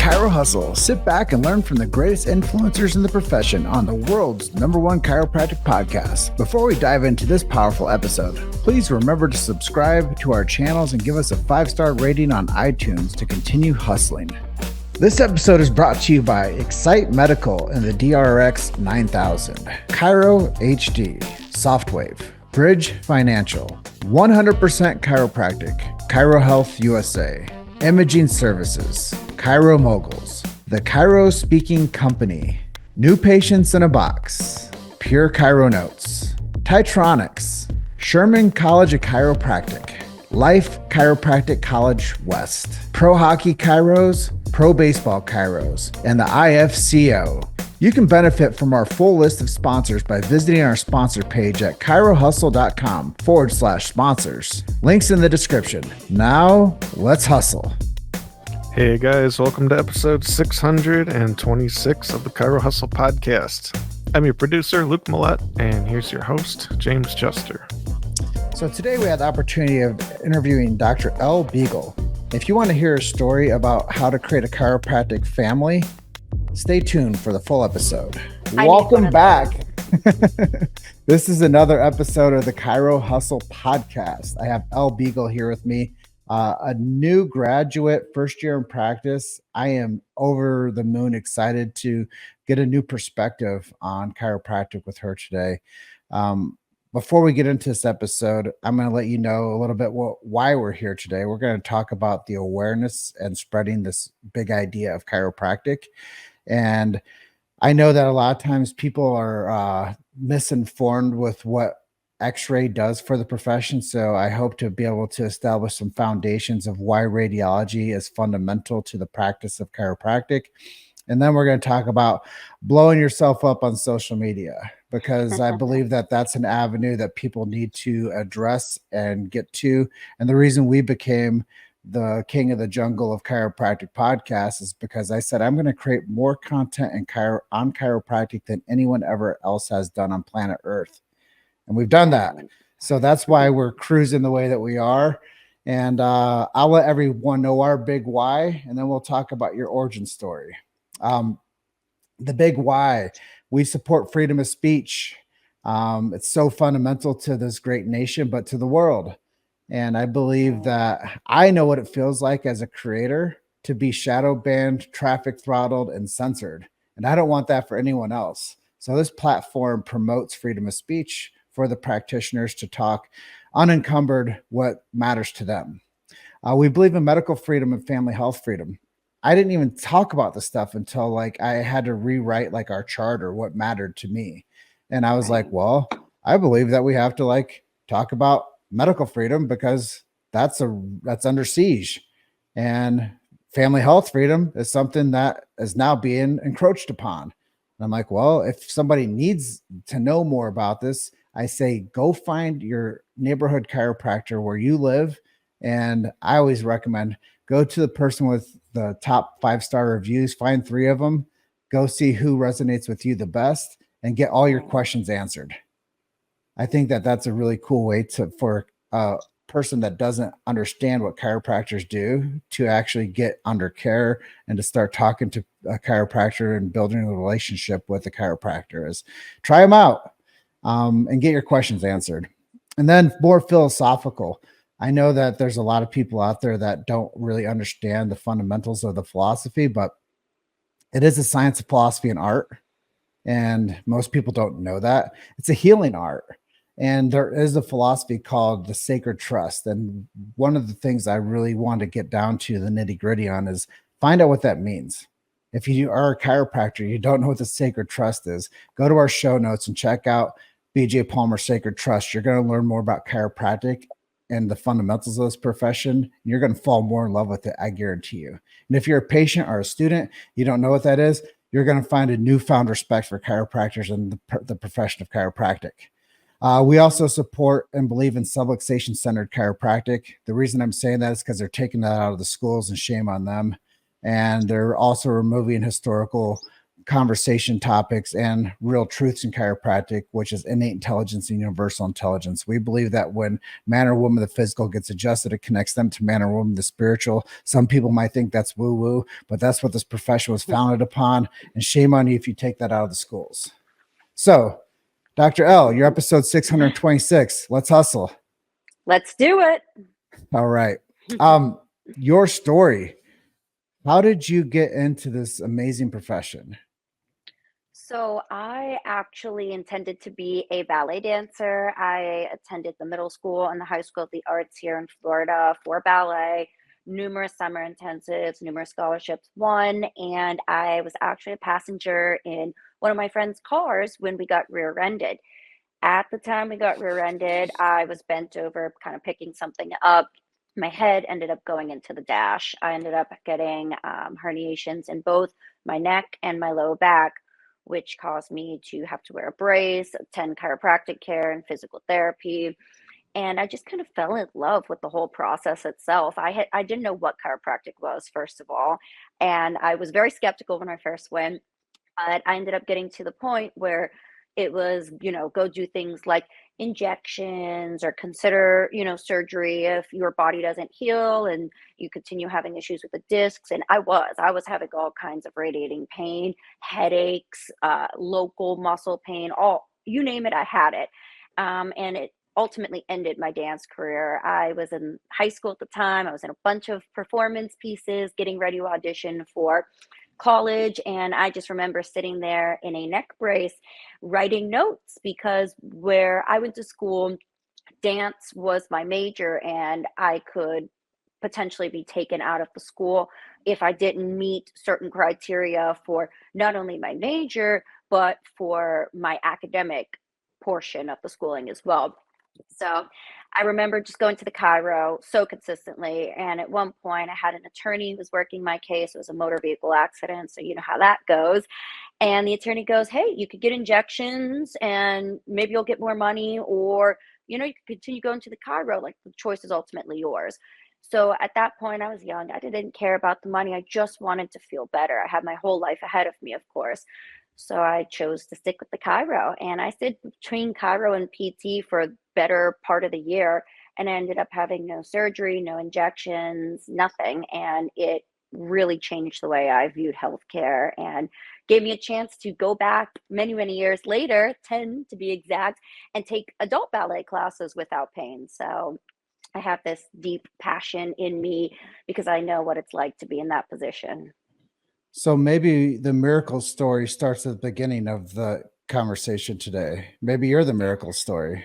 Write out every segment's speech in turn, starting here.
Chiro Hustle. Sit back and learn from the greatest influencers in the profession on the world's #1 chiropractic podcast. Before we dive into this powerful episode, please remember to subscribe to our channels and give us a 5-star rating on iTunes to continue hustling. This episode is brought to you by Excite Medical and the DRX 9000, Chiro HD, Softwave, Bridge Financial, 100% Chiropractic, Chiro Health USA, Imaging Services, Chiro Moguls, The Chiro Speaking Company, New Patients in a Box, Pure Chiro Notes, Titronics, Sherman College of Chiropractic, Life Chiropractic College West, Pro Hockey Chiros, Pro Baseball Chiros, and the IFCO. You can benefit from our full list of sponsors by visiting our sponsor page at chirohustle.com/sponsors. Links in the description. Now, let's hustle. Hey guys, welcome to episode 626 of the Chiro Hustle podcast. I'm your producer, Luke Millette, and here's your host, James Juster. So today we had the opportunity of interviewing Dr. Elle Biegel. If you want to hear a story about how to create a chiropractic family, stay tuned for the full episode. Welcome back. This is another episode of the Chiro Hustle podcast. I have Elle Biegel here with me, a new graduate, first year in practice. I am over the moon excited to get a new perspective on chiropractic with her today. Before we get into this episode, I'm going to let you know a little bit why we're here today. We're going to talk about the awareness and spreading this big idea of chiropractic. And I know that a lot of times people are misinformed with what X-ray does for the profession. So I hope to be able to establish some foundations of why radiology is fundamental to the practice of chiropractic. And then we're going to talk about blowing yourself up on social media, because I believe that that's an avenue that people need to address and get to. And the reason we became the king of the jungle of chiropractic podcasts is because I said, I'm going to create more content on chiropractic than anyone ever else has done on planet Earth. And we've done that. So that's why we're cruising the way that we are. And I'll let everyone know our big why, and then we'll talk about your origin story. The big why: we support freedom of speech. It's so fundamental to this great nation, but to the world. And I believe that I know what it feels like as a creator to be shadow banned, traffic throttled, and censored. And I don't want that for anyone else. So this platform promotes freedom of speech for the practitioners to talk unencumbered what matters to them. We believe in medical freedom and family health freedom. I didn't even talk about this stuff until I had to rewrite our charter, what mattered to me. And I was like, well, I believe that we have to talk about medical freedom because that's under siege, and family health freedom is something that is now being encroached upon. And I'm like, well, if somebody needs to know more about this, I say, go find your neighborhood chiropractor where you live. And I always recommend go to the person with the top 5-star reviews, find 3 of them, go see who resonates with you the best, and get all your questions answered. I think that that's a really cool way for a person that doesn't understand what chiropractors do to actually get under care and to start talking to a chiropractor and building a relationship with a chiropractor. Is try them out and get your questions answered. And then more philosophical. I know that there's a lot of people out there that don't really understand the fundamentals of the philosophy, but it is a science of philosophy and art. And most people don't know that. It's a healing art. And there is a philosophy called the sacred trust. And one of the things I really want to get down to the nitty gritty on is find out what that means. If you are a chiropractor, you don't know what the sacred trust is, go to our show notes and check out BJ Palmer Sacred Trust. You're going to learn more about chiropractic and the fundamentals of this profession. You're going to fall more in love with it, I guarantee you. And if you're a patient or a student, you don't know what that is, you're going to find a newfound respect for chiropractors and the profession of chiropractic. We also support and believe in subluxation-centered chiropractic. The reason I'm saying that is because they're taking that out of the schools, and shame on them. And they're also removing historical conversation topics and real truths in chiropractic, which is innate intelligence and universal intelligence. We believe that when man or woman, the physical, gets adjusted, it connects them to man or woman, the spiritual. Some people might think that's woo woo, but that's what this profession was founded upon. And shame on you if you take that out of the schools. So, Dr. L, you're episode 626. Let's hustle. Let's do it. All right. Your story. How did you get into this amazing profession? So I actually intended to be a ballet dancer. I attended the middle school and the high school of the arts here in Florida for ballet, numerous summer intensives, numerous scholarships won, and I was actually a passenger in one of my friend's cars when we got rear-ended. At the time we got rear-ended, I was bent over, kind of picking something up. My head ended up going into the dash. I ended up getting herniations in both my neck and my low back, which caused me to have to wear a brace, attend chiropractic care and physical therapy. And I just kind of fell in love with the whole process itself. I didn't know what chiropractic was, first of all, and I was very skeptical when I first went. But I ended up getting to the point where it was, go do things like injections or consider, surgery if your body doesn't heal and you continue having issues with the discs. And I was having all kinds of radiating pain, headaches, local muscle pain, all, you name it, I had it. And it ultimately ended my dance career. I was in high school at the time. I was in a bunch of performance pieces, getting ready to audition for college, and I just remember sitting there in a neck brace writing notes, because where I went to school, dance was my major, and I could potentially be taken out of the school if I didn't meet certain criteria for not only my major but for my academic portion of the schooling as well. So I remember just going to the Chiro so consistently. And at one point, I had an attorney who was working my case. It was a motor vehicle accident. So you know how that goes. And the attorney goes, "Hey, you could get injections and maybe you'll get more money, or, you could continue going to the Chiro. Like, the choice is ultimately yours." So at that point, I was young. I didn't care about the money. I just wanted to feel better. I had my whole life ahead of me, of course. So I chose to stick with the Chiro, and I stayed between Chiro and PT for a better part of the year, and I ended up having no surgery, no injections, nothing. And it really changed the way I viewed healthcare and gave me a chance to go back many, many years later, 10 to be exact, and take adult ballet classes without pain. So I have this deep passion in me because I know what it's like to be in that position. So maybe the miracle story starts at the beginning of the conversation today. Maybe you're the miracle story.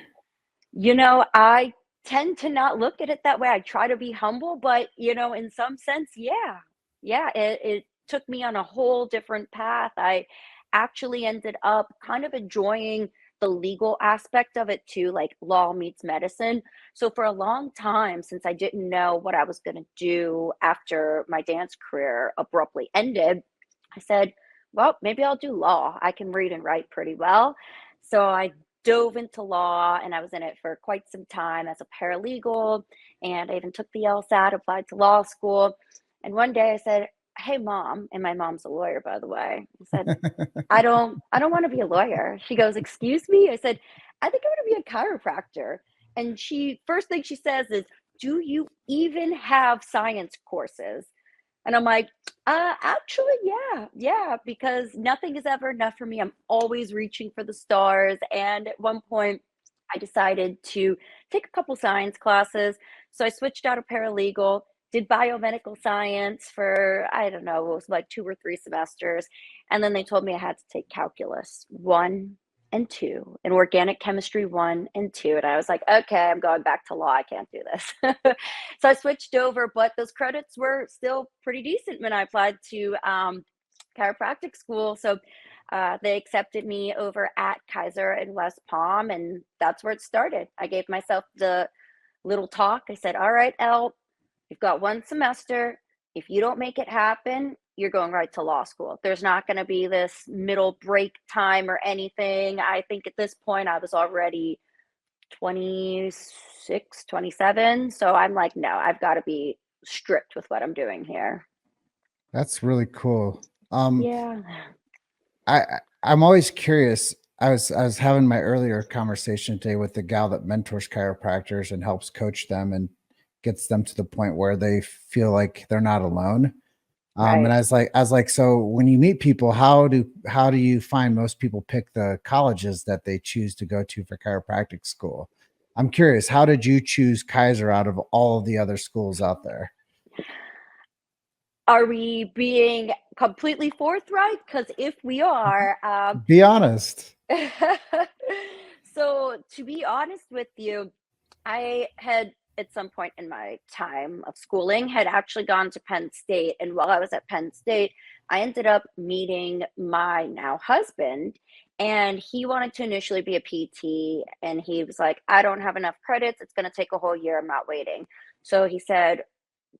I tend to not look at it that way. I try to be humble, but in some sense, yeah. Yeah, it took me on a whole different path. I actually ended up kind of enjoying the legal aspect of it too, like law meets medicine. So for a long time, since I didn't know what I was going to do after my dance career abruptly ended, I said, well, maybe I'll do law. I can read and write pretty well. So I dove into law, and I was in it for quite some time as a paralegal. And I even took the LSAT, applied to law school. And one day I said, "Hey, mom," and my mom's a lawyer, by the way. I said, I don't want to be a lawyer." She goes, "Excuse me?" I said, "I think I want to be a chiropractor." And she, first thing she says is, "Do you even have science courses?" And I'm like, actually, yeah, because nothing is ever enough for me. I'm always reaching for the stars. And at one point, I decided to take a couple science classes. So I switched out of paralegal, did biomedical science for, I don't know, it was like 2 or 3 semesters. And then they told me I had to take calculus 1 and 2 and organic chemistry 1 and 2. And I was like, okay, I'm going back to law. I can't do this. So I switched over, but those credits were still pretty decent when I applied to chiropractic school. So they accepted me over at Keiser in West Palm, and that's where it started. I gave myself the little talk. I said, "All right, Elle, you've got 1 semester. If you don't make it happen, you're going right to law school. There's not going to be this middle break time or anything." I think at this point I was already 26, 27. So I'm like, no, I've got to be strict with what I'm doing here. That's really cool. Yeah. I'm always curious. I was having my earlier conversation today with the gal that mentors chiropractors and helps coach them and gets them to the point where they feel like they're not alone. And Right. I was like, so when you meet people, how do you find most people pick the colleges that they choose to go to for chiropractic school? I'm curious, how did you choose Kaiser out of all of the other schools out there? Are we being completely forthright? Because if we are, Be honest. so to be honest with you, I had at some point in my time of schooling had actually gone to Penn State, and while I was at Penn State, I ended up meeting my now husband, and he wanted to initially be a PT, and he was like, "I don't have enough credits. It's going to take a whole year. I'm not waiting." So he said,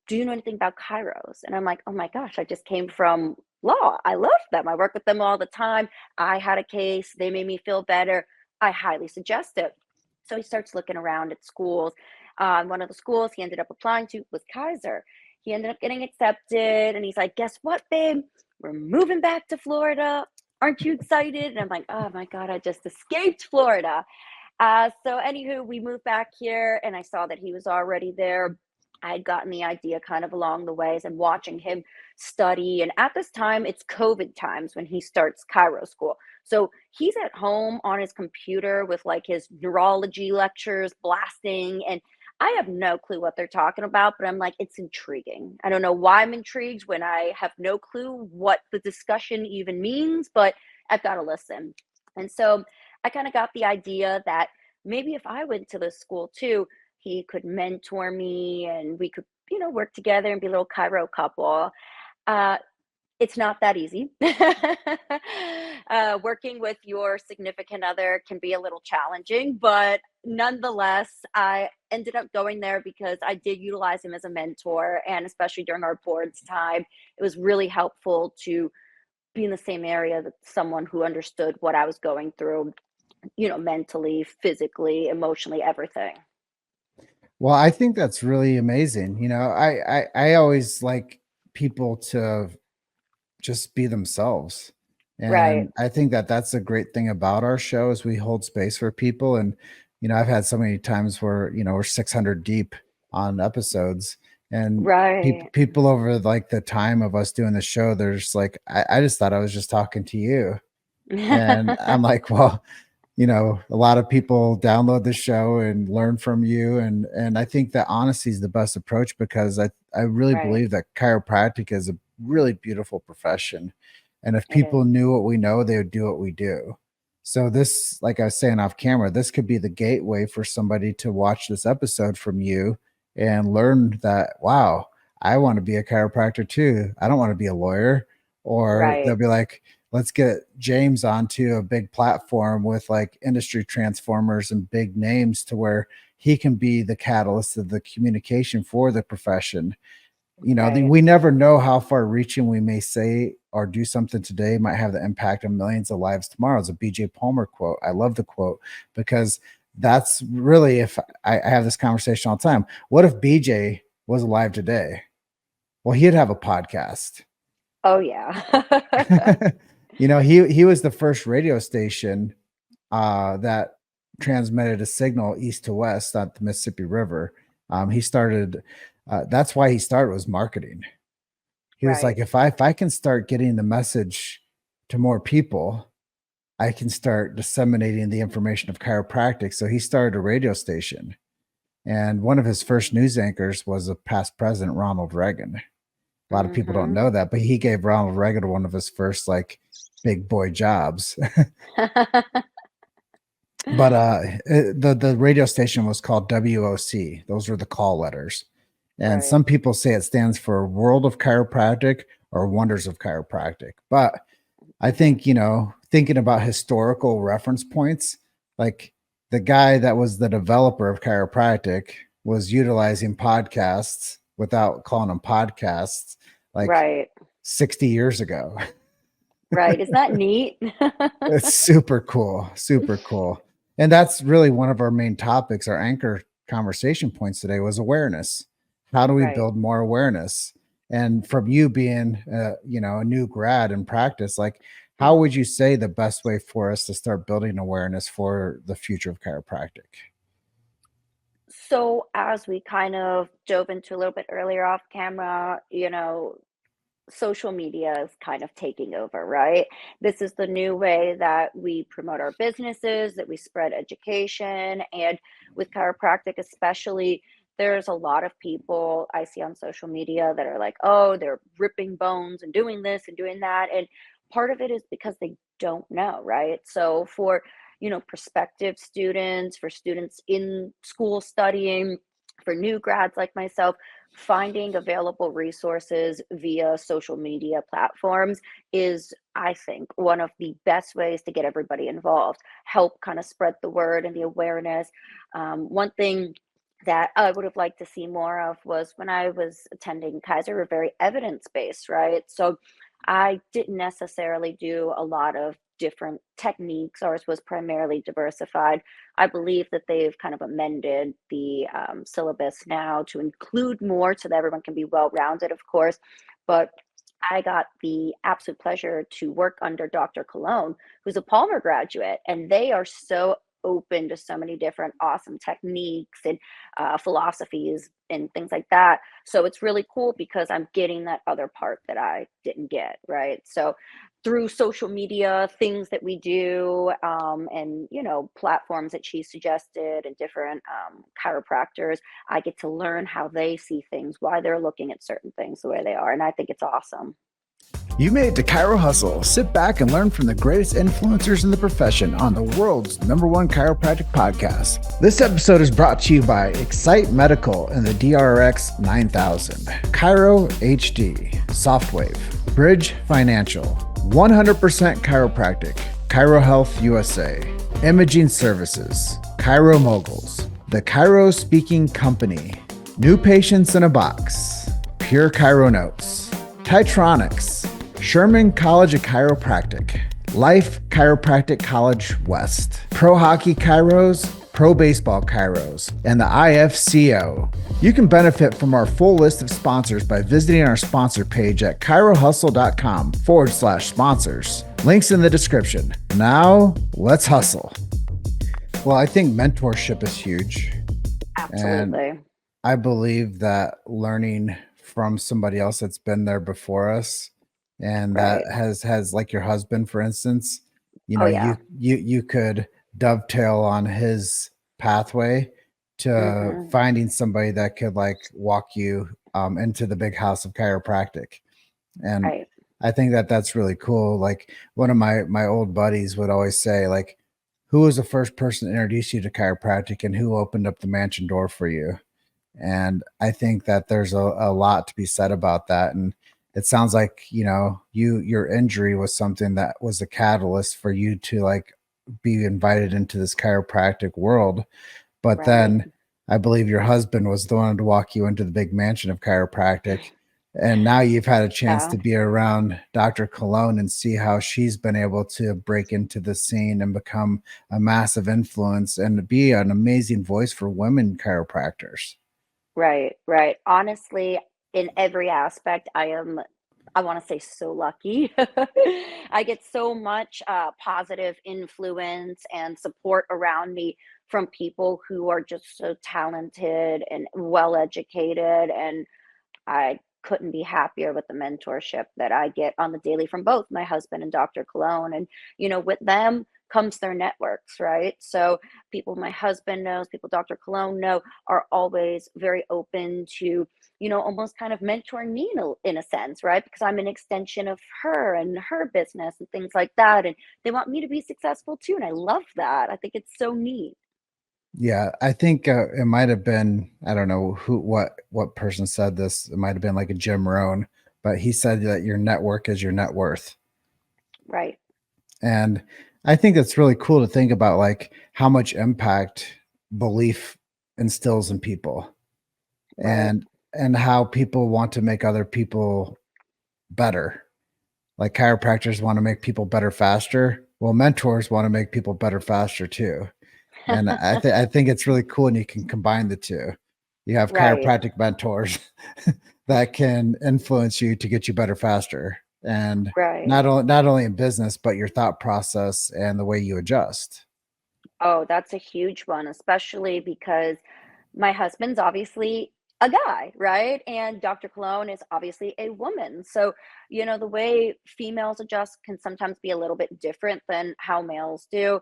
"Do you know anything about Kairos?" And I'm like, "Oh my gosh, I just came from law. I love them. I work with them all the time. I had a case. They made me feel better. I highly suggest it." So he starts looking around at schools. One of the schools he ended up applying to was Kaiser. He ended up getting accepted, and he's like, "Guess what, babe? We're moving back to Florida. Aren't you excited?" And I'm like, "Oh my God, I just escaped Florida." So anywho, we moved back here and I saw that he was already there. I had gotten the idea kind of along the ways and watching him study. And at this time, it's COVID times when he starts Cairo school. So he's at home on his computer with like his neurology lectures blasting. And I have no clue what they're talking about, but I'm like, it's intriguing. I don't know why I'm intrigued when I have no clue what the discussion even means, but I've got to listen. And so I kind of got the idea that maybe if I went to this school too, he could mentor me and we could, work together and be a little Cairo couple. Uh, it's not that easy. Working with your significant other can be a little challenging, but nonetheless, I ended up going there because I did utilize him as a mentor. And especially during our boards time, it was really helpful to be in the same area that someone who understood what I was going through, mentally, physically, emotionally, everything. Well, I think that's really amazing. I always like people to just be themselves. Right. And I think that that's a great thing about our show is we hold space for people. And, I've had so many times where, we're 600 deep on episodes and Right. people over like the time of us doing the show, there's like, I just thought I was just talking to you. And I'm like, well, a lot of people download the show and learn from you. And I think that honesty is the best approach because I really Right. believe that chiropractic is a really beautiful profession. And if It people is. knew what we know, they would do what we do. So this, like I was saying off camera, this could be the gateway for somebody to watch this episode from you and learn that, wow, I want to be a chiropractor too. I don't want to be a lawyer. Or they'll Right. be like, let's get James onto a big platform with like industry transformers and big names to where he can be the catalyst of the communication for the profession. Right. We never know how far reaching we may say or do something today might have the impact on millions of lives tomorrow. It's a BJ Palmer quote. I love the quote because that's really, if I have this conversation all the time, what if BJ was alive today? Well, he'd have a podcast. Oh, yeah. He was the first radio station that transmitted a signal east to west on the Mississippi River. He started. That's why he started was marketing. He was like, Right. if I can start getting the message to more people, I can start disseminating the information of chiropractic. So he started a radio station, and one of his first news anchors was a past president, Ronald Reagan. A lot of people don't Mhm. know that, but he gave Ronald Reagan one of his first like big boy jobs. But the radio station was called WOC. Those were the call letters. And Right. some people say it stands for World of Chiropractic or Wonders of Chiropractic. But I Mhm. think, thinking about historical reference points, like the guy that was the developer of chiropractic was utilizing podcasts without calling them podcasts like Right. 60 years ago. Right. Isn't that neat? It's super cool, super cool. And that's really one of our main topics. Our anchor conversation points today was awareness. How do we Right. build more awareness? And from you being, a new grad in practice, like how would you say the best way for us to start building awareness for the future of chiropractic? So, as we kind of dove into a little bit earlier off camera, social media is kind of taking over, right? This is the new way that we promote our businesses, that we spread education. And with chiropractic, especially, there's a lot of people I see on social media that are like, oh, they're ripping bones and doing this and doing that. And part of it is because they don't know, right? So, for prospective students, for students in school studying, for new grads like myself, finding available resources via social media platforms is, I think, one of the best ways to get everybody involved, help kind of spread the word and the awareness. One thing that I would have liked to see more of was when I was attending Kaiser, we're very evidence based, right? So I didn't necessarily do a lot of different techniques. Ours was primarily diversified. I believe that they've kind of amended the syllabus now to include more so that everyone can be well rounded, of course. But I got the absolute pleasure to work under Dr. Cologne, who's a Palmer graduate, and they are so open to so many different awesome techniques and philosophies and things like that. So it's really cool because I'm getting that other part that I didn't get, right? So through social media, things that we do, and platforms that she suggested, and different chiropractors, I get to learn how they see things, why they're looking at certain things the way they are, and I think it's awesome. You made it to Chiro Hustle. Sit back and learn from the greatest influencers in the profession on the world's #1 chiropractic podcast. This episode is brought to you by Excite Medical and the DRX 9000, Chiro HD, Softwave, Bridge Financial, 100% Chiropractic, Chiro Health USA, Imaging Services, Chiro Moguls, The Chiro Speaking Company, New Patients in a Box, Pure Chiro Notes, Titronics, Sherman College of Chiropractic, Life Chiropractic College West, Pro Hockey Chiros, Pro Baseball Chiros, and the IFCO. You can benefit from our full list of sponsors by visiting our sponsor page at chirohustle.com/sponsors. Links in the description. Now, let's hustle. Well, I think mentorship is huge. Absolutely. And I believe that learning from somebody else that's been there before us, and Right. that has like your husband, for instance, Oh, yeah. you could dovetail on his pathway to Hmm. finding somebody that could like walk you into the big house of chiropractic. And Right. I think that that's really cool. Like one of my old buddies would always say, like, who was the first person to introduce you to chiropractic and who opened up the mansion door for you? And I think that there's a lot to be said about that. And it sounds like, your injury was something that was a catalyst for you to like be invited into this chiropractic world. But Right. then I believe your husband was the one to walk you into the big mansion of chiropractic. And now you've had a chance Yeah. to be around Dr. Cologne and see how she's been able to break into the scene and become a massive influence and be an amazing voice for women chiropractors. Right, right. Honestly, in every aspect, I want to say so lucky. I get so much positive influence and support around me from people who are just so talented and well educated. And I couldn't be happier with the mentorship that I get on the daily from both my husband and Dr. Cologne. And, with them comes their networks, right? So people my husband knows, people Dr. Cologne know are always very open to, almost kind of mentoring me in a sense, right? Because I'm an extension of her and her business and things like that. And they want me to be successful too. And I love that. I think it's so neat. Yeah, I think it might have been, I don't know what person said this. It might have been like a Jim Rohn, but he said that your network is your net worth. Right, And I think it's really cool to think about like how much impact belief instills in people, right, and how people want to make other people better. Like chiropractors want to make people better faster. Well, mentors want to make people better faster too. And I think it's really cool, and you can combine the two. You have right. chiropractic mentors that can influence you to get you better faster. and Right. not only in business, but your thought process and the way you adjust. Oh, that's a huge one, especially because my husband's obviously a guy, right? And Dr. Cologne is obviously a woman. So, the way females adjust can sometimes be a little bit different than how males do.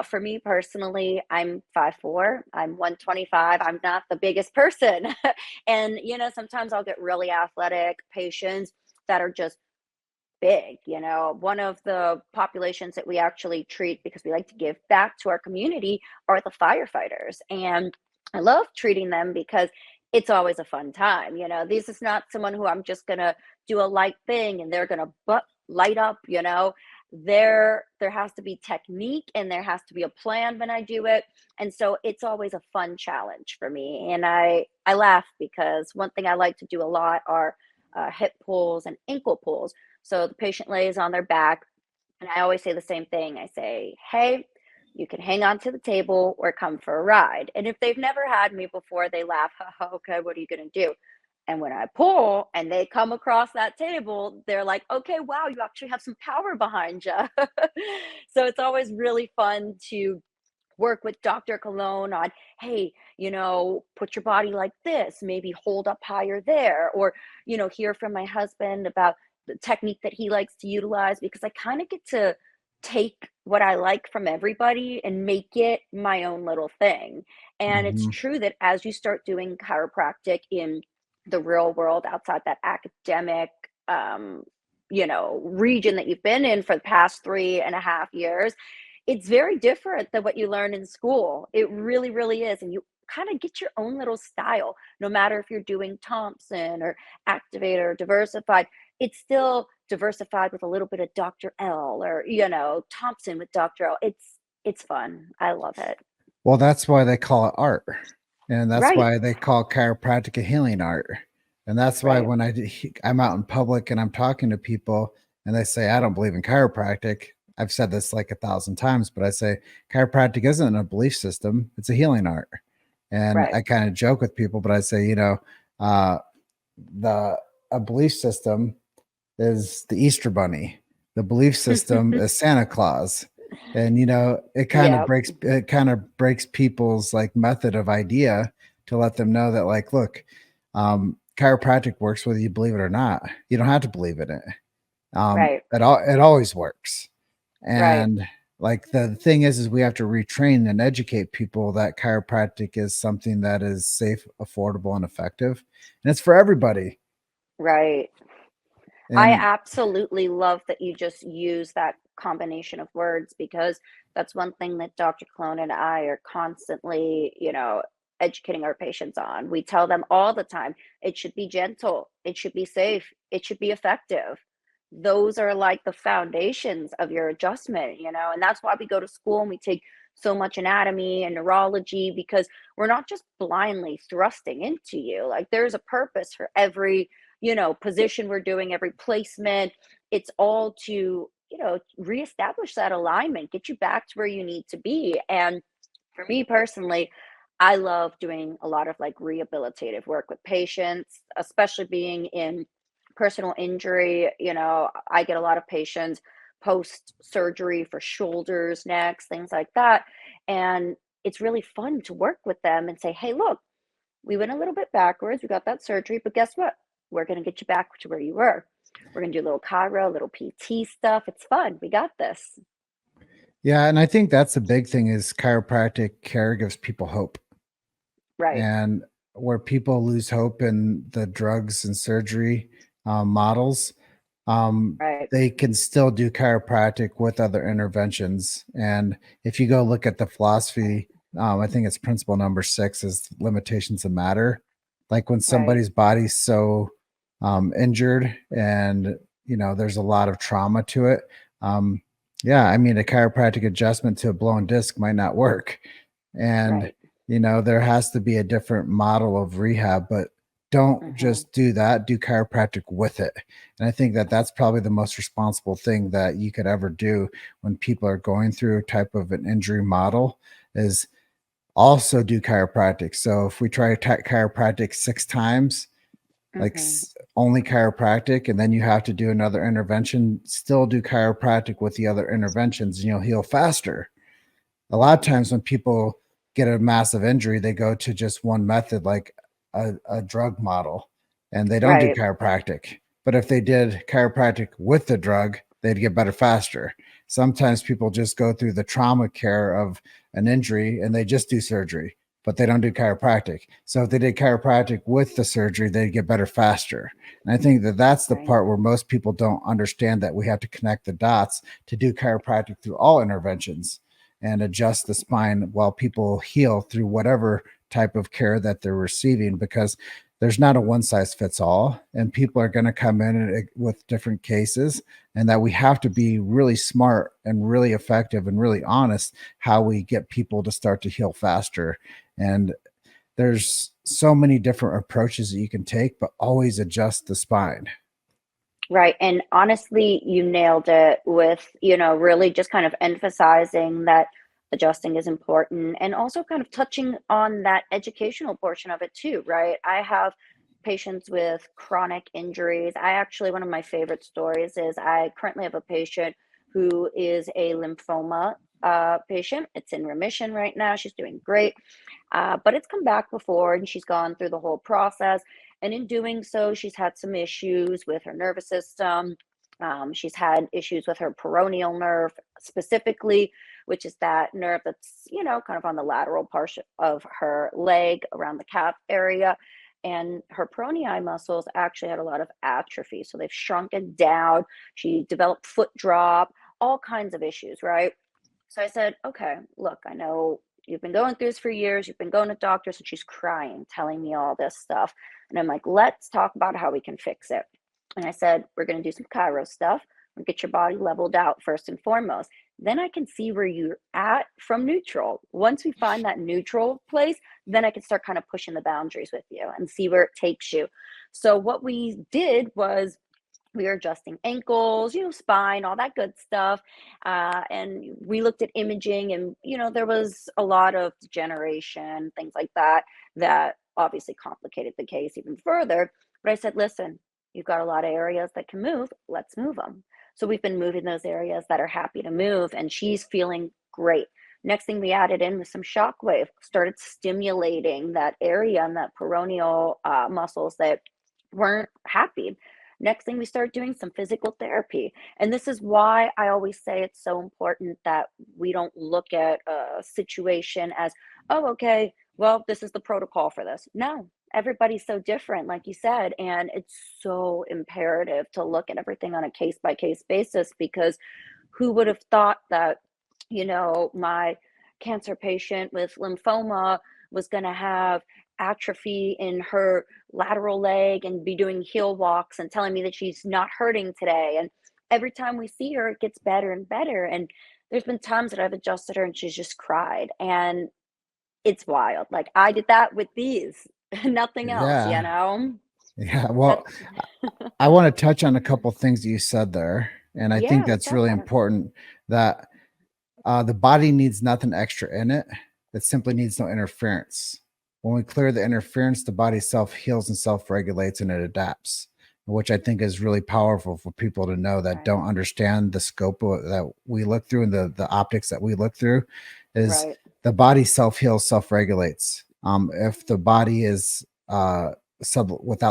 For me personally, I'm 5'4", I'm 125, I'm not the biggest person. And, sometimes I'll get really athletic patients that are just big. One of the populations that we actually treat because we like to give back to our community are the firefighters. And I love treating them because it's always a fun time. This is not someone who I'm just going to do a light thing and they're going to light up. There has to be technique and there has to be a plan when I do it. And so it's always a fun challenge for me. And I laugh because one thing I like to do a lot are hip pulls and ankle pulls. So the patient lays on their back, and I always say the same thing. I say, hey, you can hang on to the table or come for a ride. And if they've never had me before, they laugh, haha, okay, what are you going to do? And when I pull and they come across that table, they're like, okay, wow, you actually have some power behind you. So it's always really fun to work with Dr. Cologne on, hey, put your body like this, maybe hold up higher there, or, hear from my husband about the technique that he likes to utilize because I kind of get to take what I like from everybody and make it my own little thing. And it's Mhm. true that as you start doing chiropractic in the real world outside that academic, region that you've been in for the past 3.5 years, it's very different than what you learn in school. It really, really is. And you kind of get your own little style, no matter if you're doing Thompson or activator or diversified, it's still diversified with a little bit of Dr. L or, Thompson with Dr. L. It's fun. I love it. Well, that's why they call it art. And that's Right. why they call chiropractic a healing art. And that's why Right. when I'm out in public and I'm talking to people and they say, I don't believe in chiropractic. I've said this like 1,000 times, but I say chiropractic isn't a belief system. It's a healing art. And Right. I kind of joke with people, but I say, uh, the a belief system is the Easter Bunny. The belief system is Santa Claus. And Yeah. it kind of breaks people's like method of idea to let them know that like, look, chiropractic works whether you believe it or not. You don't have to believe in it. Right. It always works. Right. And like the thing is we have to retrain and educate people that chiropractic is something that is safe, affordable, and effective. And it's for everybody. Right. I And absolutely love that you just use that combination of words because that's one thing that Dr. Clone and I are constantly, educating our patients on. We tell them all the time it should be gentle, it should be safe, it should be effective. Those are like the foundations of your adjustment, and that's why we go to school and we take so much anatomy and neurology because we're not just blindly thrusting into you. Like there's a purpose for every position we're doing, every placement. It's all to, reestablish that alignment, get you back to where you need to be. And for me personally, I love doing a lot of like rehabilitative work with patients, especially being in personal injury. I get a lot of patients post surgery for shoulders, necks, things like that. And it's really fun to work with them and say, hey, look, we went a little bit backwards. We got that surgery, but guess what? We're going to get you back to where you were. We're going to do a little chiro, a little PT stuff. It's fun. We got this. yeah, and I think that's the big thing is chiropractic care gives people hope. Right. And where people lose hope in the drugs and surgery models, um, Right. they can still do chiropractic with other interventions. And if you go look at the philosophy, I think it's principle number 6 is limitations of matter. Like when Right. somebody's body's so injured and there's a lot of trauma to it. Um, yeah, I mean a chiropractic adjustment to a blown disc might not work. And Right. there has to be a different model of rehab, but don't Hmm. just do that, do chiropractic with it. And I think that that's probably the most responsible thing that you could ever do when people are going through a type of an injury model is also do chiropractic. So if we try chiropractic 6 times, like Hmm. only chiropractic, and then you have to do another intervention, still do chiropractic with the other interventions, and you'll heal faster. A lot of times when people get a massive injury, they go to just one method, like a drug model, and they don't do Right. chiropractic. But if they did chiropractic with the drug, they'd get better faster. Sometimes people just go through the trauma care of an injury and they just do surgery, but they don't do chiropractic. So if they did chiropractic with the surgery, they'd get better faster. And I think that that's the Right. part where most people don't understand, that we have to connect the dots to do chiropractic through all interventions and adjust the spine while people heal through whatever type of care that they're receiving, because there's not a one size fits all, and people are going to come in with different cases, and that we have to be really smart and really effective and really honest how we get people to start to heal faster. And there's so many different approaches that you can take, but always adjust the spine. Right. And honestly, you nailed it with, really just kind of emphasizing that adjusting is important and also kind of touching on that educational portion of it too, right? I have patients with chronic injuries. One of my favorite stories is I currently have a patient who is a lymphoma patient. It's in remission right now. She's doing great. But it's come back before, and she's gone through the whole process. And in doing so, she's had some issues with her nervous system. She's had issues with her peroneal nerve specifically, which is that nerve that's, kind of on the lateral part of her leg around the calf area. And her peronei muscles actually had a lot of atrophy. So they've shrunken down. She developed foot drop, all kinds of issues, right? So I said, okay, look, I know you've been going through this for years. You've been going to doctors, and she's crying, telling me all this stuff. And I'm like, let's talk about how we can fix it. And I said, we're going to do some Chiro stuff. We'll get your body leveled out first and foremost. Then I can see where you're at from neutral. Once we find that neutral place, then I can start kind of pushing the boundaries with you and see where it takes you. So what we did was we were adjusting ankles, spine, all that good stuff. And we looked at imaging, and, there was a lot of degeneration, things like that, that obviously complicated the case even further. But I said, listen, you've got a lot of areas that can move. Let's move them. So we've been moving those areas that are happy to move, and she's feeling great. Next thing we added in was some shockwave, started stimulating that area and that peroneal muscles that weren't happy. Next thing, we start doing some physical therapy. And this is why I always say it's so important that we don't look at a situation as, oh, okay, well, this is the protocol for this. No, everybody's so different, like you said. And it's so imperative to look at everything on a case by case basis, because who would have thought that, my cancer patient with lymphoma was going to have atrophy in her lateral leg and be doing heel walks and telling me that she's not hurting today. And every time we see her, it gets better and better. And there's been times that I've adjusted her and she's just cried. And it's wild. Like, I did that with these, nothing else, Yeah. Yeah. That's, Well, I want to touch on a couple things that you said there. And I think yeah, let's that's talk really about it. important, that the body needs nothing extra in it. It simply needs no interference. When we clear the interference, the body self heals and self regulates, and it adapts, which I think is really powerful for people to know that Right, don't understand the scope that we look through, and the optics that we look through is right, the body self heals, self regulates. If the body is without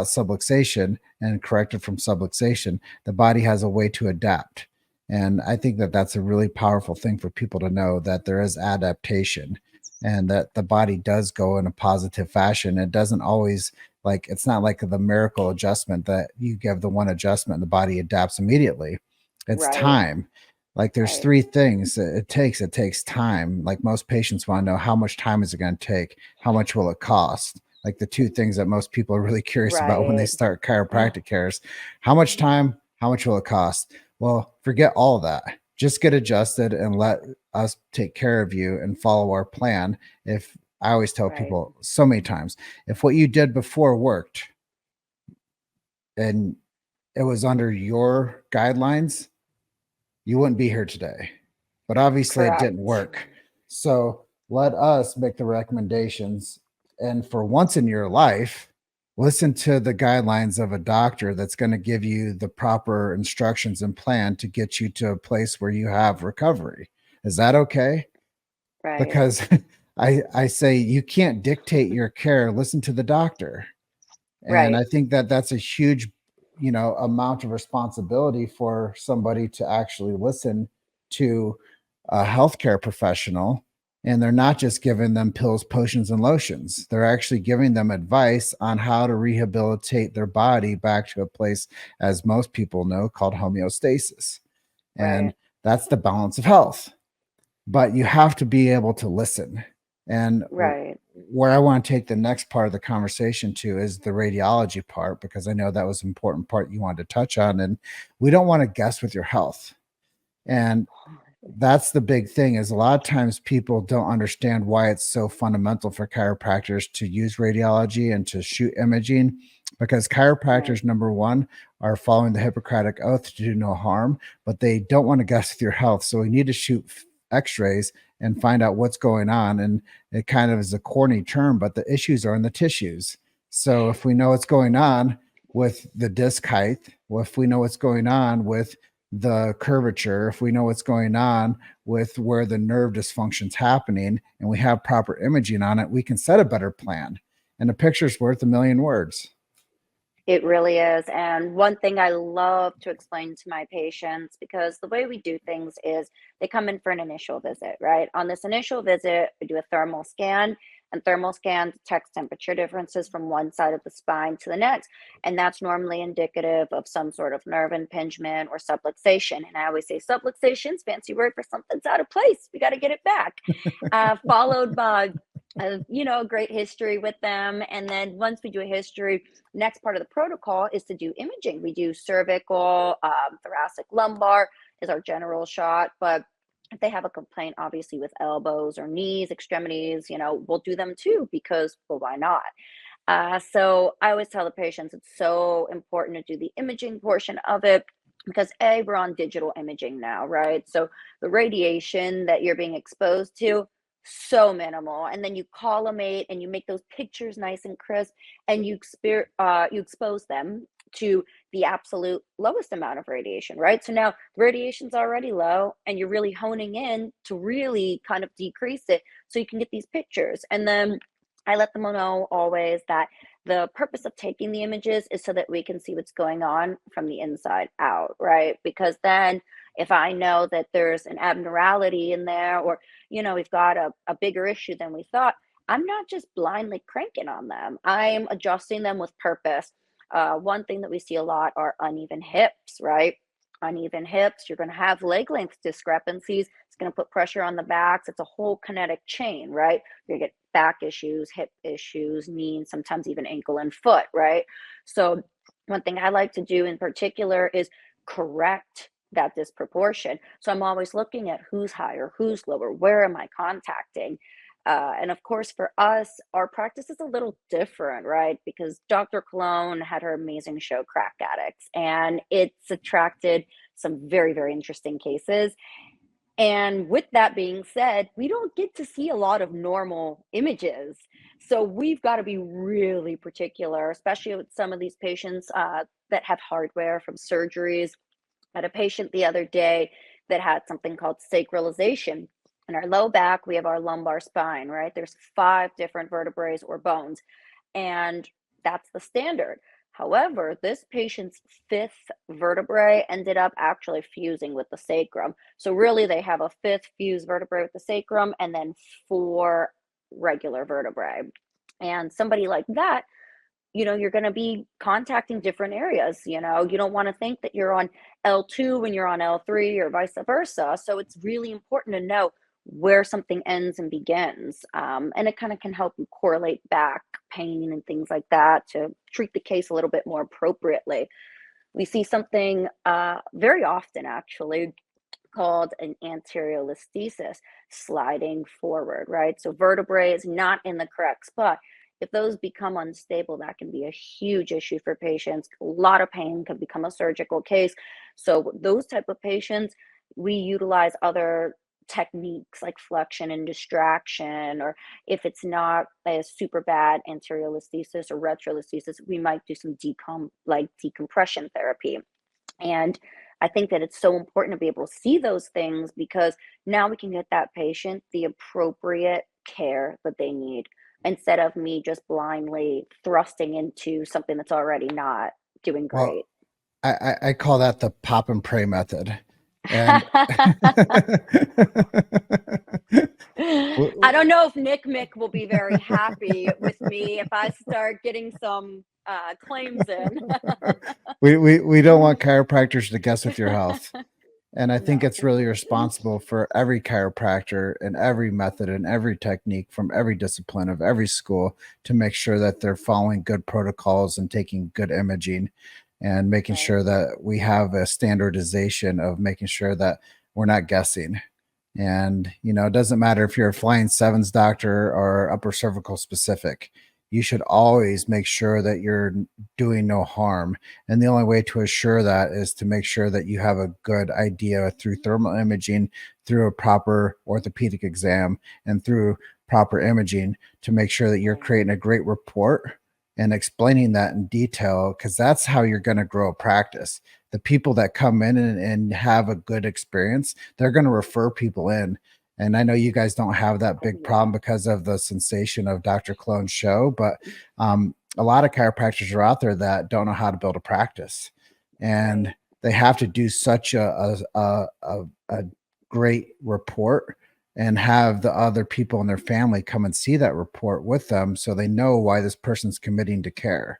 subluxation and corrected from subluxation, the body has a way to adapt. And I think that that's a really powerful thing for people to know, that there is adaptation and that the body does go in a positive fashion. It doesn't always, like, it's not like the miracle adjustment that you give the one adjustment and the body adapts immediately. It's right, time. Like, there's right, three things it takes time. Like, most patients want to know, how much time is it going to take? How much will it cost? Like, the two things that most people are really curious about when they right. start chiropractic cares: how much time, how much will it cost? Well, forget all of that. Just get adjusted and let us take care of you and follow our plan. If I always tell Right, people so many times, if what you did before worked and it was under your guidelines, you wouldn't be here today. But obviously it didn't correct. work. So let us make the recommendations. And for once in your life, listen to the guidelines of a doctor that's going to give you the proper instructions and plan to get you to a place where you have recovery. Is that okay? Right. Because I say you can't dictate your care. Listen to the doctor. And Right. I think that that's a huge, amount of responsibility for somebody to actually listen to a healthcare professional. And they're not just giving them pills, potions, and lotions. They're actually giving them advice on how to rehabilitate their body back to a place, as most people know, called homeostasis. And Right. that's the balance of health. But you have to be able to listen. And Right. where I want to take the next part of the conversation to is the radiology part, because I know that was an important part you wanted to touch on. And we don't want to guess with your health. And that's the big thing, is a lot of times people don't understand why it's so fundamental for chiropractors to use radiology and to shoot imaging, because Right. chiropractors, number one, are following the Hippocratic oath to do no harm, but they don't want to guess with your health. So we need to shoot x-rays and find out what's going on. And it kind of is a corny term, but the issues are in the tissues. So if we know what's going on with the disc height, well, if we know what's going on with the curvature, if we know what's going on with where the nerve dysfunction's happening, and we have proper imaging on it, we can set a better plan. And a picture's worth a million words. It really is. And one thing I love to explain to my patients, because the way we do things is they come in for an initial visit, right? On this initial visit, we do a thermal scan, and thermal scan detects temperature differences from one side of the spine to the next. And that's normally indicative of some sort of nerve impingement or subluxation. And I always say subluxation's fancy word for something's out of place. We got to get it back. Followed by a great history with them. And then once we do a history, next part of the protocol is to do imaging. We do cervical, thoracic, lumbar is our general shot. But if they have a complaint, obviously with elbows or knees, extremities, we'll do them too, because, well, why not? So I always tell the patients it's so important to do the imaging portion of it, because we're on digital imaging now, right? So the radiation that you're being exposed to, so minimal. And then you collimate and you make those pictures nice and crisp, and you expose them to the absolute lowest amount of radiation, right? So now the radiation's already low, and you're really honing in to really kind of decrease it so you can get these pictures. And then I let them know always that the purpose of taking the images is so that we can see what's going on from the inside out, right? Because then if I know that there's an abnormality in there, or, we've got a bigger issue than we thought, I'm not just blindly cranking on them. I'm adjusting them with purpose. One thing that we see a lot are uneven hips, right? Uneven hips, you're going to have leg length discrepancies. It's going to put pressure on the backs. It's a whole kinetic chain, right? You're going to get back issues, hip issues, knees, sometimes even ankle and foot, right? So, one thing I like to do in particular is correct that disproportion. So, I'm always looking at who's higher, who's lower, where am I contacting? And of course, for us, our practice is a little different, right? Because Dr. Cologne had her amazing show, Crack Addicts, and it's attracted some very, very interesting cases. And with that being said, we don't get to see a lot of normal images. So we've got to be really particular, especially with some of these patients that have hardware from surgeries. I had a patient the other day that had something called sacralization. In our low back, we have our lumbar spine, right? There's 5 different vertebrae or bones, and that's the standard. However, this patient's fifth vertebrae ended up actually fusing with the sacrum. So really they have a fifth fused vertebrae with the sacrum, and then 4 regular vertebrae. And somebody like that, you're going to be contacting different areas. You don't want to think that you're on L2 when you're on L3, or vice versa. So it's really important to know where something ends and begins. And it kind of can help you correlate back pain and things like that to treat the case a little bit more appropriately. We see something very often, actually, called an anteriolisthesis, sliding forward, right? So vertebrae is not in the correct spot. If those become unstable, that can be a huge issue for patients. A lot of pain could become a surgical case. So those type of patients, we utilize other techniques like flexion and distraction, or if it's not a super bad anterior listhesis or retrolisthesis, we might do some decompression therapy. And I think that it's so important to be able to see those things, because now we can get that patient the appropriate care that they need, instead of me just blindly thrusting into something that's already not doing Well, great. I call that the pop and pray method. And I don't know if Nick Mick will be very happy with me if I start getting some claims in. we don't want chiropractors to guess with your health. And I think No. it's really responsible for every chiropractor and every method and every technique from every discipline of every school to make sure that they're following good protocols and taking good imaging and making Right. sure that we have a standardization of making sure that we're not guessing. And, it doesn't matter if you're a flying sevens doctor or upper cervical specific, you should always make sure that you're doing no harm. And the only way to assure that is to make sure that you have a good idea through thermal imaging, through a proper orthopedic exam, and through proper imaging to make sure that you're creating a great report and explaining that in detail, because that's how you're going to grow a practice. The people that come in and have a good experience, they're going to refer people in. And I know you guys don't have that big problem because of the sensation of Dr. Colone's show, but a lot of chiropractors are out there that don't know how to build a practice, and Right. they have to do such a great report and have the other people in their family come and see that report with them, so they know why this person's committing to care.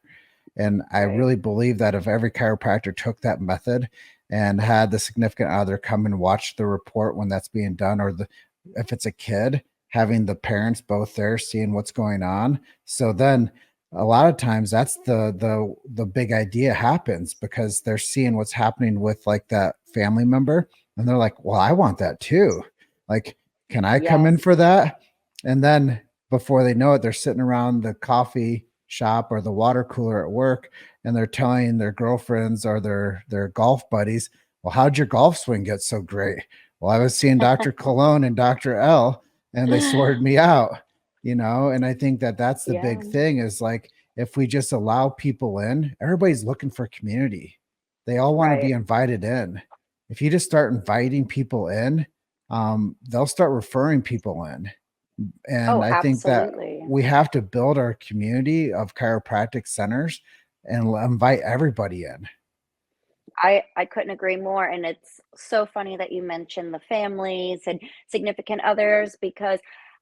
And I Right. really believe that if every chiropractor took that method and had the significant other come and watch the report when that's being done, or if it's a kid, having the parents both there seeing what's going on. So then a lot of times that's the big idea happens, because they're seeing what's happening with like that family member, and they're like, well, I want that too. Like, can I come in Yes. for that? And then before they know it, they're sitting around the coffee shop or the water cooler at work, and they're telling their girlfriends or their golf buddies, well, how'd your golf swing get so great? Well, I was seeing Dr. Cologne and Dr. L, and they sorted me out, and I think that that's the Yeah. big thing is like, if we just allow people in, everybody's looking for community. They all want to Right. be invited in. If you just start inviting people in, they'll start referring people in. And Oh, I think that absolutely. we have to build our community of chiropractic centers and invite everybody in. I couldn't agree more. And it's so funny that you mentioned the families and significant others, because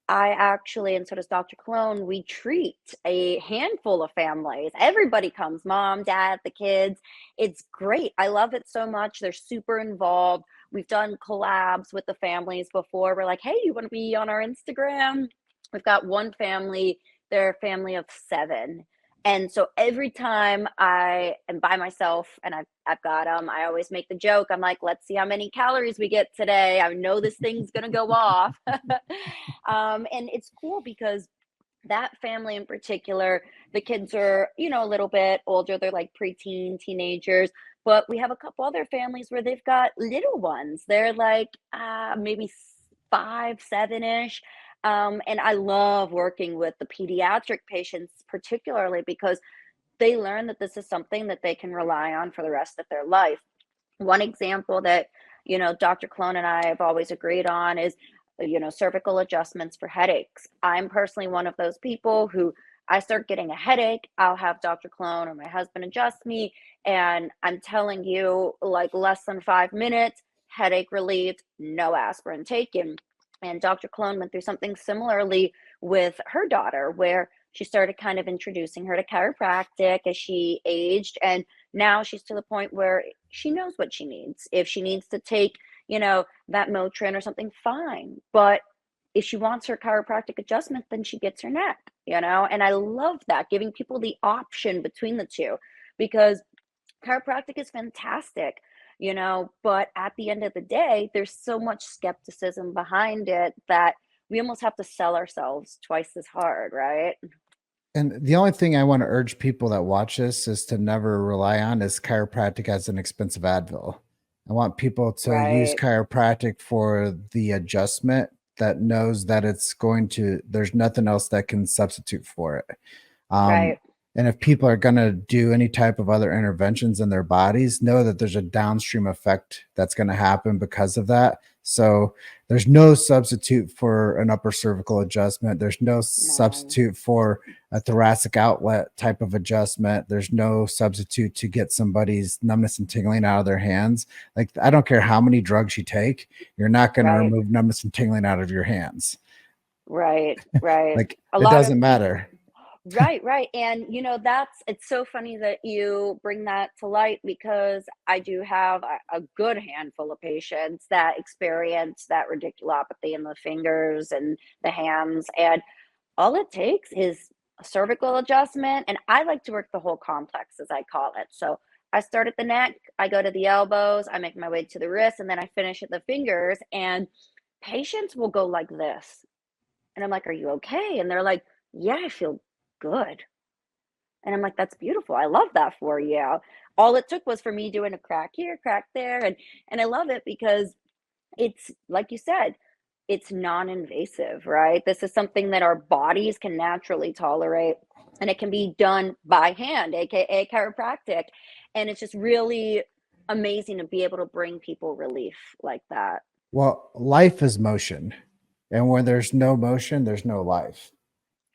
I actually, and so does Dr. Cologne, we treat a handful of families. Everybody comes, mom, dad, the kids. It's great. I love it so much. They're super involved. We've done collabs with the families before. We're like, hey, you want to be on our Instagram? We've got one family, they're a family of 7. And so every time I am by myself and I've got them, I always make the joke. I'm like, let's see how many calories we get today. I know this thing's gonna go off. And it's cool because that family in particular, the kids are, a little bit older. They're like preteen, teenagers. But we have a couple other families where they've got little ones. They're like maybe 5, 7-ish. And I love working with the pediatric patients, particularly because they learn that this is something that they can rely on for the rest of their life. One example that, Dr. Cologne and I have always agreed on is, cervical adjustments for headaches. I'm personally one of those people who I start getting a headache, I'll have Dr. Cologne or my husband adjust me. And I'm telling you, like less than 5 minutes, headache relieved, no aspirin taken. And Dr. Cologne went through something similarly with her daughter, where she started kind of introducing her to chiropractic as she aged. And now she's to the point where she knows what she needs. If she needs to take, that Motrin or something, fine. But if she wants her chiropractic adjustment, then she gets her neck, And I love that, giving people the option between the two, because chiropractic is fantastic, but at the end of the day, there's so much skepticism behind it that we almost have to sell ourselves twice as hard, right? And the only thing I want to urge people that watch this is to never rely on is chiropractic as an expensive Advil. I want people to use Right. chiropractic for the adjustment that knows that there's nothing else that can substitute for it. Right. And if people are going to do any type of other interventions in their bodies, know that there's a downstream effect that's going to happen because of that. So there's no substitute for an upper cervical adjustment. There's no No. substitute for a thoracic outlet type of adjustment. There's no substitute to get somebody's numbness and tingling out of their hands. Like, I don't care how many drugs you take, you're not going to Right. remove numbness and tingling out of your hands. Right. Right. Like, A it lot of doesn't people. matter. Right, right. And it's so funny that you bring that to light because I do have a good handful of patients that experience that radiculopathy in the fingers and the hands. And all it takes is a cervical adjustment. And I like to work the whole complex, as I call it. So I start at the neck, I go to the elbows, I make my way to the wrists, and then I finish at the fingers. And patients will go like this. And I'm like, "Are you okay?" And they're like, "Yeah, I feel good." And I'm like, "That's beautiful. I love that for you." All it took was for me doing a crack here, crack there, and I love it because it's like you said, it's non-invasive, right? This is something that our bodies can naturally tolerate, and it can be done by hand, aka chiropractic. And it's just really amazing to be able to bring people relief like that. Well, life is motion. And when there's no motion, there's no life.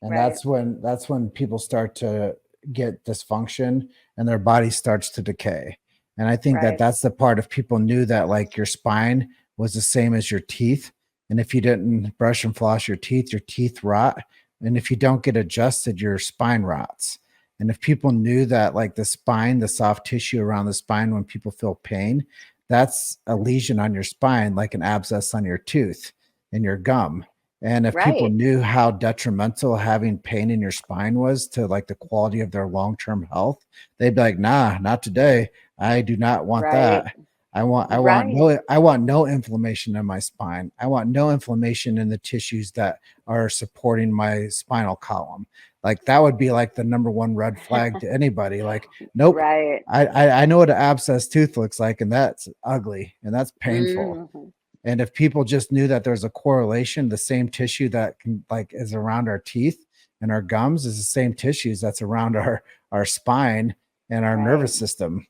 And Right, that's when people start to get dysfunction and their body starts to decay. And I think that right, that's the part, if people knew that like your spine was the same as your teeth, and if you didn't brush and floss your teeth rot, and if you don't get adjusted, your spine rots. And if people knew that like the spine, the soft tissue around the spine, when people feel pain, that's a lesion on your spine, like an abscess on your tooth and your gum. And if people right, knew how detrimental having pain in your spine was to like the quality of their long-term health, they'd be like, nah, not today. I do not want right, that. right. I want no inflammation in my spine. I want no inflammation in the tissues that are supporting my spinal column. Like, that would be like the number one red flag to anybody. Like, nope. Right. I know what an abscess tooth looks like, and that's ugly and that's painful. Mhm. And if people just knew that there's a correlation, the same tissue that can like is around our teeth and our gums is the same tissues that's around our spine and our Right. nervous system.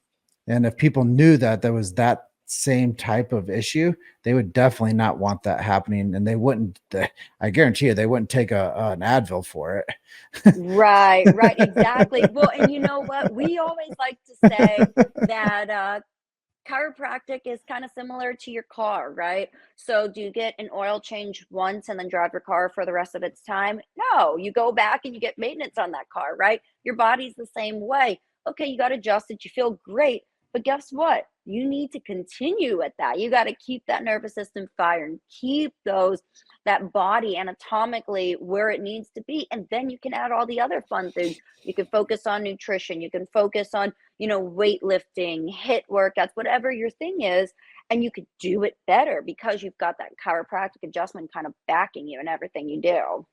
And if people knew that there was that same type of issue, they would definitely not want that happening. And they wouldn't, I guarantee you, they wouldn't take an Advil for Right, right, exactly. it. Well, and you know what? We always like to say that, chiropractic is kinda similar to your car, right? So, do you get an oil change once and then drive your car for the rest of its time? No, you go back and you get maintenance on that car, right? Your body's the same way. Okay, you got adjusted, you feel great, but guess what? You need to continue at that. You gotta keep that nervous system firing, keep that body anatomically where it needs to be, and then you can add all the other fun things. You can focus on nutrition, you can focus on weightlifting, hit workouts, whatever your thing is, and you could do it better because you've got that chiropractic adjustment kind of backing you in everything you do.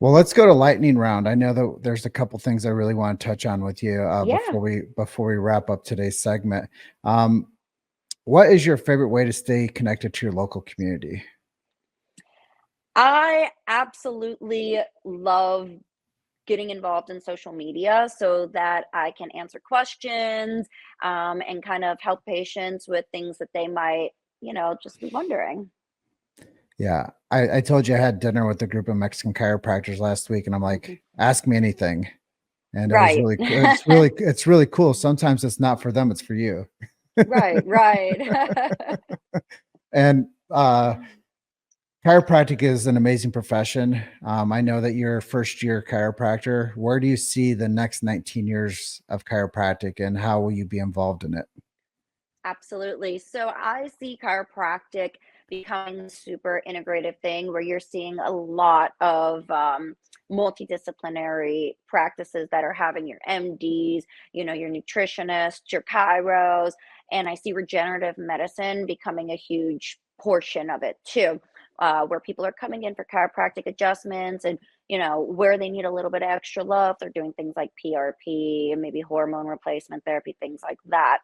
Well, let's go to lightning round. I know that there's a couple things I really want to touch on with you Yeah. before we wrap up today's segment. Um, what is your favorite way to stay connected to your local community? I absolutely love getting involved in social media so that I can answer questions and kind of help patients with things that they might, just be wondering. Yeah, I told you I had dinner with a group of Mexican chiropractors last week, and I'm Mhm. like, ask me anything, and it was Right. really, it's really cool. Sometimes it's not for them; it's for you. Right, right. And chiropractic is an amazing profession. I know that you're a first year chiropractor. Where do you see the next 19 years of chiropractic, and how will you be involved in it? Absolutely. So I see chiropractic becoming a super integrative thing where you're seeing a lot of multidisciplinary practices that are having your MDs, your nutritionists, your chiros, and I see regenerative medicine becoming a huge portion of it too, where people are coming in for chiropractic adjustments and where they need a little bit of extra love. They're doing things like PRP and maybe hormone replacement therapy, things like that.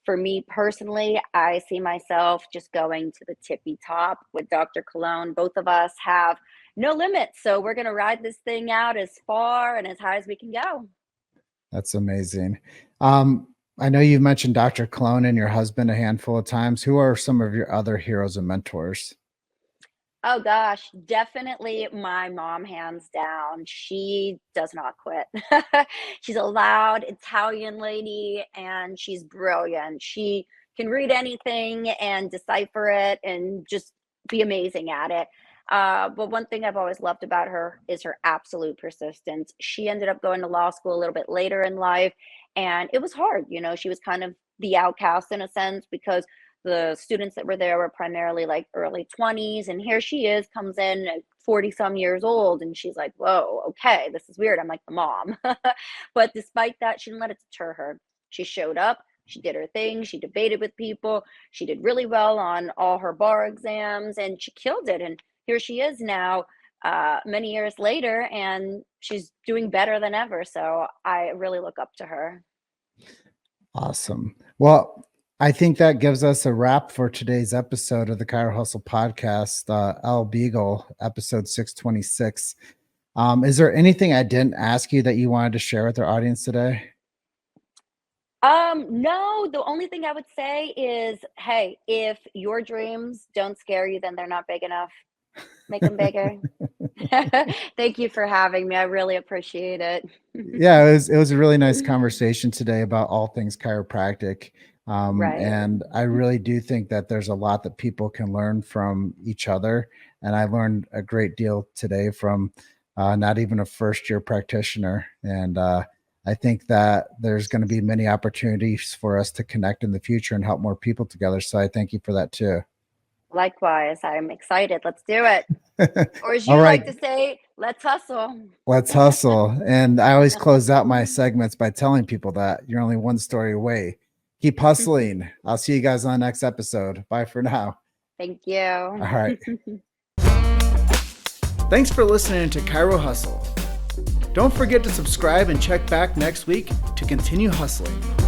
For me personally, I see myself just going to the tippy top with Dr. Cologne. Both of us have no limits. So we're going to ride this thing out as far and as high as we can go. That's amazing. I know you've mentioned Dr. Cologne and your husband a handful of times. Who are some of your other heroes and mentors? Oh gosh, definitely my mom, hands down. She does not quit. She's a loud Italian lady and she's brilliant. She can read anything and decipher it and just be amazing at it. But one thing I've always loved about her is her absolute persistence. She ended up going to law school a little bit later in life, and it was hard. She was kind of the outcast in a sense because the students that were there were primarily like early 20s, and here she is, comes in at 40 some years old, and she's like, whoa, okay, this is weird. I'm like the mom. But despite that, she didn't let it deter her. She showed up, she did her thing, she debated with people, she did really well on all her bar exams, and she killed it. And here she is now, many years later, and she's doing better than ever. So I really look up to her. Awesome. Well, I think that gives us a wrap for today's episode of the Chiro Hustle podcast, Elle Biegel, episode 626. Is there anything I didn't ask you that you wanted to share with our audience today? No, the only thing I would say is, hey, if your dreams don't scare you, then they're not big enough. Make them bigger. Thank you for having me. I really appreciate it. Yeah, it was a really nice conversation today about all things chiropractic. Right. And I really do think that there's a lot that people can learn from each other. And I learned a great deal today from not even a first year practitioner. And I think that there's going to be many opportunities for us to connect in the future and help more people together. So I thank you for that too. Likewise, I'm excited. Let's do it. Or as you All like right. to say, let's hustle. Let's hustle. And I always close out my segments by telling people that you're only one story away. Keep hustling. I'll see you guys on the next episode. Bye for now. Thank you. All right. Thanks for listening to Chiro Hustle. Don't forget to subscribe and check back next week to continue hustling.